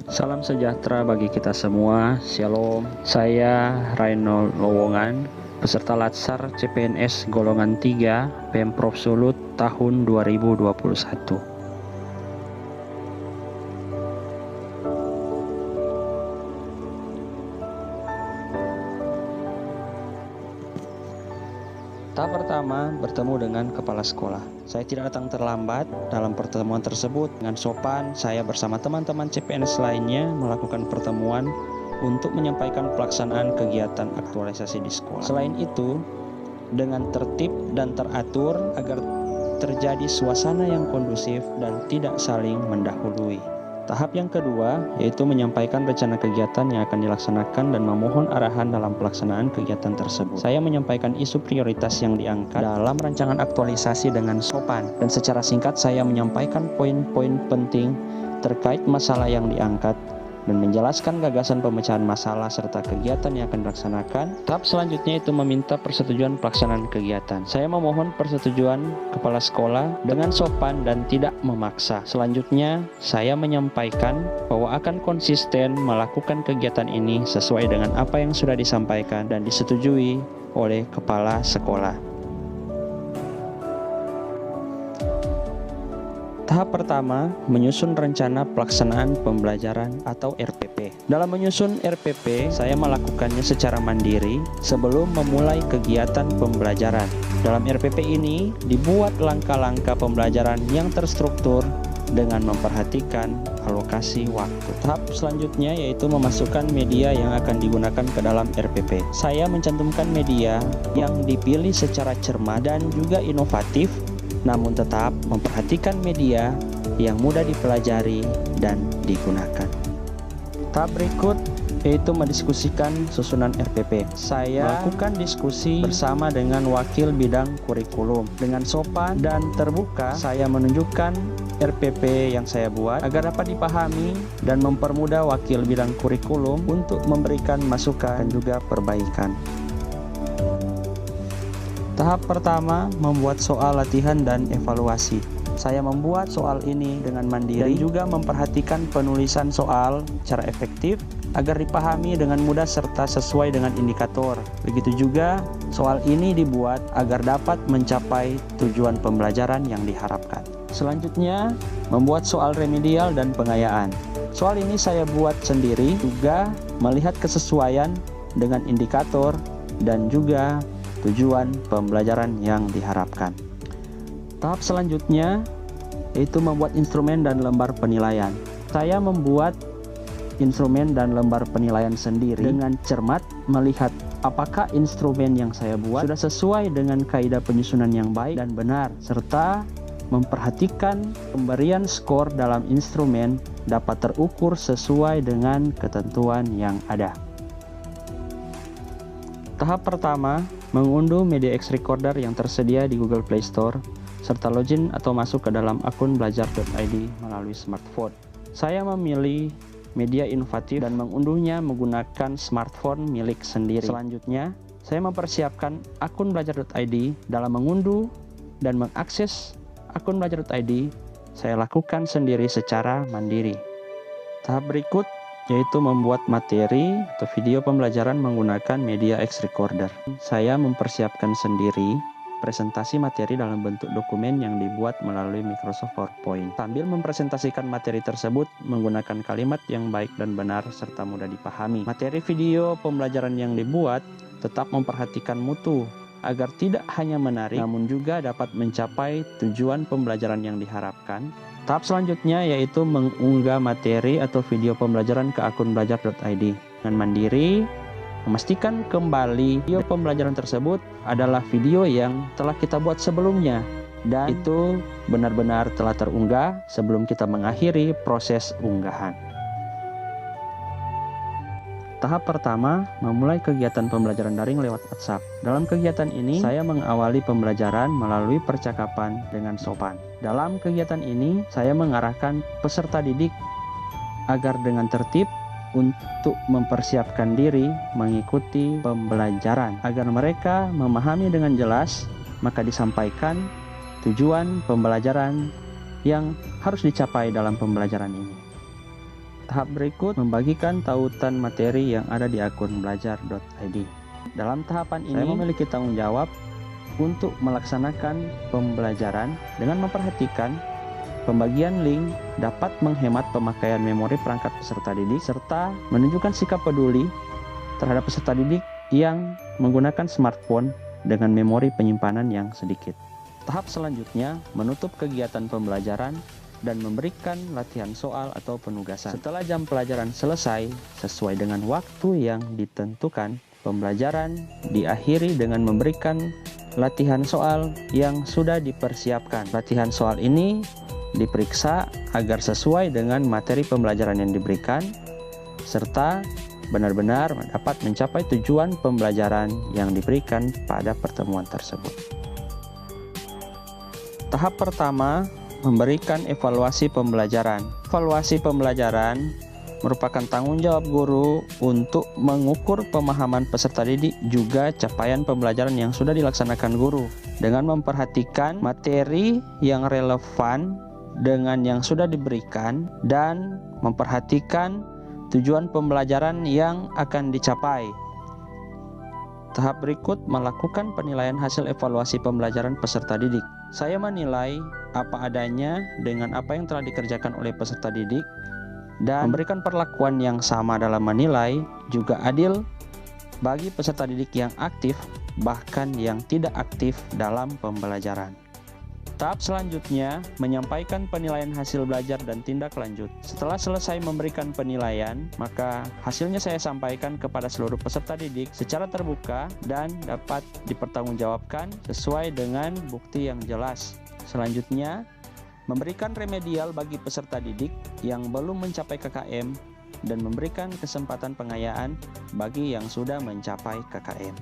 Salam sejahtera bagi kita semua. Shalom. Saya Raino Lowongan, peserta Latsar CPNS golongan 3 Pemprov Sulut tahun 2021. Tahap pertama, bertemu dengan kepala sekolah. Saya tidak datang terlambat. Dalam pertemuan tersebut, dengan sopan, saya bersama teman-teman CPNS lainnya melakukan pertemuan untuk menyampaikan pelaksanaan kegiatan aktualisasi di sekolah. Selain itu, dengan tertib dan teratur agar terjadi suasana yang kondusif dan tidak saling mendahului. Tahap yang kedua yaitu menyampaikan rencana kegiatan yang akan dilaksanakan dan memohon arahan dalam pelaksanaan kegiatan tersebut. Saya menyampaikan isu prioritas yang diangkat dalam rancangan aktualisasi dengan sopan, dan secara singkat saya menyampaikan poin-poin penting terkait masalah yang diangkat dan menjelaskan gagasan pemecahan masalah serta kegiatan yang akan dilaksanakan. Tahap selanjutnya itu meminta persetujuan pelaksanaan kegiatan. Saya memohon persetujuan kepala sekolah dengan sopan dan tidak memaksa. Selanjutnya, saya menyampaikan bahwa akan konsisten melakukan kegiatan ini sesuai dengan apa yang sudah disampaikan dan disetujui oleh kepala sekolah. Tahap pertama, menyusun rencana pelaksanaan pembelajaran atau RPP. Dalam menyusun RPP, saya melakukannya secara mandiri sebelum memulai kegiatan pembelajaran. Dalam RPP ini, dibuat langkah-langkah pembelajaran yang terstruktur dengan memperhatikan alokasi waktu. Tahap selanjutnya yaitu memasukkan media yang akan digunakan ke dalam RPP. Saya mencantumkan media yang dipilih secara cermat dan juga inovatif, namun tetap memperhatikan media yang mudah dipelajari dan digunakan. Tahap berikut yaitu mendiskusikan susunan RPP. Saya melakukan diskusi bersama dengan wakil bidang kurikulum. Dengan sopan dan terbuka, saya menunjukkan RPP yang saya buat agar dapat dipahami dan mempermudah wakil bidang kurikulum untuk memberikan masukan dan juga perbaikan. Tahap pertama, membuat soal latihan dan evaluasi. Saya membuat soal ini dengan mandiri dan juga memperhatikan penulisan soal secara efektif agar dipahami dengan mudah serta sesuai dengan indikator. Begitu juga soal ini dibuat agar dapat mencapai tujuan pembelajaran yang diharapkan. Selanjutnya, membuat soal remedial dan pengayaan. Soal ini saya buat sendiri, juga melihat kesesuaian dengan indikator dan juga tujuan pembelajaran yang diharapkan. Tahap selanjutnya yaitu membuat instrumen dan lembar penilaian. Saya membuat instrumen dan lembar penilaian sendiri dengan cermat melihat apakah instrumen yang saya buat sudah sesuai dengan kaidah penyusunan yang baik dan benar, serta memperhatikan pemberian skor dalam instrumen dapat terukur sesuai dengan ketentuan yang ada. Tahap pertama, mengunduh media X Recorder yang tersedia di Google Play Store, serta login atau masuk ke dalam akun belajar.id melalui smartphone. Saya memilih media inovatif dan mengunduhnya menggunakan smartphone milik sendiri. Selanjutnya, saya mempersiapkan akun belajar.id. Dalam mengunduh dan mengakses akun belajar.id, saya lakukan sendiri secara mandiri. Tahap berikut yaitu membuat materi atau video pembelajaran menggunakan media X Recorder. Saya mempersiapkan sendiri presentasi materi dalam bentuk dokumen yang dibuat melalui Microsoft PowerPoint, sambil mempresentasikan materi tersebut menggunakan kalimat yang baik dan benar serta mudah dipahami. Materi video pembelajaran yang dibuat tetap memperhatikan mutu agar tidak hanya menarik namun juga dapat mencapai tujuan pembelajaran yang diharapkan. Tahap selanjutnya yaitu mengunggah materi atau video pembelajaran ke akun belajar.id. Dengan mandiri, memastikan kembali video pembelajaran tersebut adalah video yang telah kita buat sebelumnya dan itu benar-benar telah terunggah sebelum kita mengakhiri proses unggahan. Tahap pertama, memulai kegiatan pembelajaran daring lewat WhatsApp. Dalam kegiatan ini, saya mengawali pembelajaran melalui percakapan dengan sopan. Dalam kegiatan ini, saya mengarahkan peserta didik agar dengan tertib untuk mempersiapkan diri mengikuti pembelajaran. Agar mereka memahami dengan jelas, maka disampaikan tujuan pembelajaran yang harus dicapai dalam pembelajaran ini. Tahap berikut membagikan tautan materi yang ada di akun belajar.id. Dalam tahapan ini, saya memiliki tanggung jawab untuk melaksanakan pembelajaran dengan memperhatikan pembagian link dapat menghemat pemakaian memori perangkat peserta didik serta menunjukkan sikap peduli terhadap peserta didik yang menggunakan smartphone dengan memori penyimpanan yang sedikit. Tahap selanjutnya menutup kegiatan pembelajaran dan memberikan latihan soal atau penugasan. Setelah jam pelajaran selesai sesuai dengan waktu yang ditentukan, pembelajaran diakhiri dengan memberikan latihan soal yang sudah dipersiapkan. Latihan soal ini diperiksa agar sesuai dengan materi pembelajaran yang diberikan serta benar-benar dapat mencapai tujuan pembelajaran yang diberikan pada pertemuan tersebut. Tahap pertama, memberikan evaluasi pembelajaran. Evaluasi pembelajaran merupakan tanggung jawab guru untuk mengukur pemahaman peserta didik juga capaian pembelajaran yang sudah dilaksanakan guru dengan memperhatikan materi yang relevan dengan yang sudah diberikan dan memperhatikan tujuan pembelajaran yang akan dicapai. Tahap berikut melakukan penilaian hasil evaluasi pembelajaran peserta didik. Saya menilai apa adanya dengan apa yang telah dikerjakan oleh peserta didik dan memberikan perlakuan yang sama dalam menilai, juga adil bagi peserta didik yang aktif bahkan yang tidak aktif dalam pembelajaran. Tahap selanjutnya menyampaikan penilaian hasil belajar dan tindak lanjut. Setelah selesai memberikan penilaian, maka hasilnya saya sampaikan kepada seluruh peserta didik secara terbuka dan dapat dipertanggungjawabkan sesuai dengan bukti yang jelas. Selanjutnya, memberikan remedial bagi peserta didik yang belum mencapai KKM dan memberikan kesempatan pengayaan bagi yang sudah mencapai KKM.